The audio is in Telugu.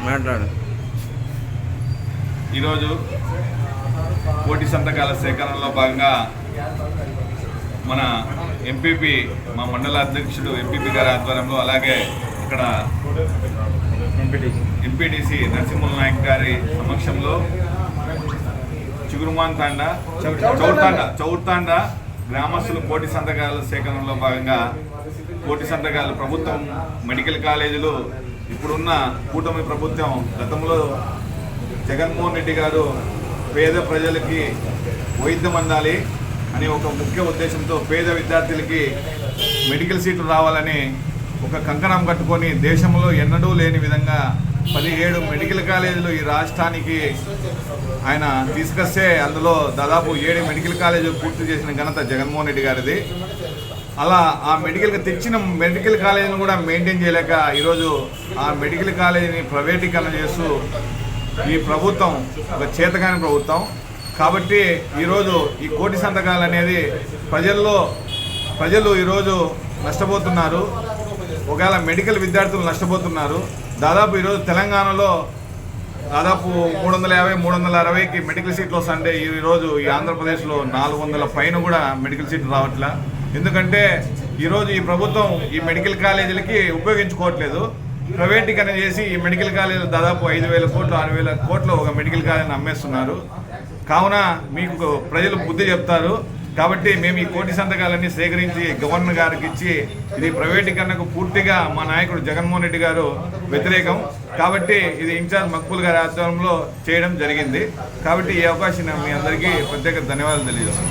మాట్లాడు. ఈరోజు కోటి సంతకాల సేకరణలో భాగంగా మన ఎంపీపీ మా మండల అధ్యక్షుడు ఎంపీపీ గారి ఆధ్వర్యంలో, అలాగే ఇక్కడ ఎంపీటీసీ నరసింహుల నాయక్ గారి సమక్షంలో చిగురుమాన్ తాండా చౌర్తాండా గ్రామస్తులు కోటి సంతకాల సేకరణలో భాగంగా కోటి సంతకాలు ప్రభుత్వం మెడికల్ కాలేజీలు ఇప్పుడున్న కూటమి ప్రభుత్వం గతంలో జగన్మోహన్ రెడ్డి గారు పేద ప్రజలకి వైద్యం అందాలి అని ఒక ముఖ్య ఉద్దేశంతో పేద విద్యార్థులకి మెడికల్ సీట్లు రావాలని ఒక కంకణం కట్టుకొని దేశంలో ఎన్నడూ లేని విధంగా 17 మెడికల్ కాలేజీలు ఈ రాష్ట్రానికి ఆయన తీసుకొస్తే అందులో దాదాపు 7 మెడికల్ కాలేజీలు పూర్తి చేసిన ఘనత జగన్మోహన్ రెడ్డి గారిది. అలా ఆ తెచ్చిన మెడికల్ కాలేజీని కూడా మెయింటైన్ చేయలేక ఈరోజు ఆ మెడికల్ కాలేజీని ప్రైవేటీకరణ చేస్తూ ఈ ప్రభుత్వం ఒక చేతగాని ప్రభుత్వం. కాబట్టి ఈరోజు ఈ కోటి సంతకాలు అనేది ప్రజలు ఈరోజు నష్టపోతున్నారు. ఒకవేళ మెడికల్ విద్యార్థులు నష్టపోతున్నారు. దాదాపు ఈరోజు తెలంగాణలో దాదాపు 350-360కి మెడికల్ సీట్లు వస్తుంటే ఈరోజు ఈ ఆంధ్రప్రదేశ్లో 400 పైన కూడా మెడికల్ సీట్లు రావట్లే. ఎందుకంటే ఈరోజు ఈ ప్రభుత్వం ఈ మెడికల్ కాలేజీలకి ఉపయోగించుకోవట్లేదు. ప్రైవేటీకరణ చేసి ఈ మెడికల్ కాలేజీలు దాదాపు 5,000 కోట్లు 6,000 కోట్లు ఒక మెడికల్ కాలేజీని అమ్మేస్తున్నారు. కావున మీకు ప్రజలు బుద్ధి చెప్తారు. కాబట్టి మేము ఈ కోటి సంతకాలన్నీ సేకరించి గవర్నర్ గారికి ఇచ్చి ఇది ప్రైవేటీకరణకు పూర్తిగా మా నాయకుడు జగన్మోహన్ రెడ్డి గారు వ్యతిరేకం. కాబట్టి ఇది ఇన్ఛార్జ్ మక్బూల్ గారి ఆధ్వర్యంలో చేయడం జరిగింది. కాబట్టి ఈ అవకాశం మీ అందరికీ ప్రత్యేక ధన్యవాదాలు తెలియజేస్తాం.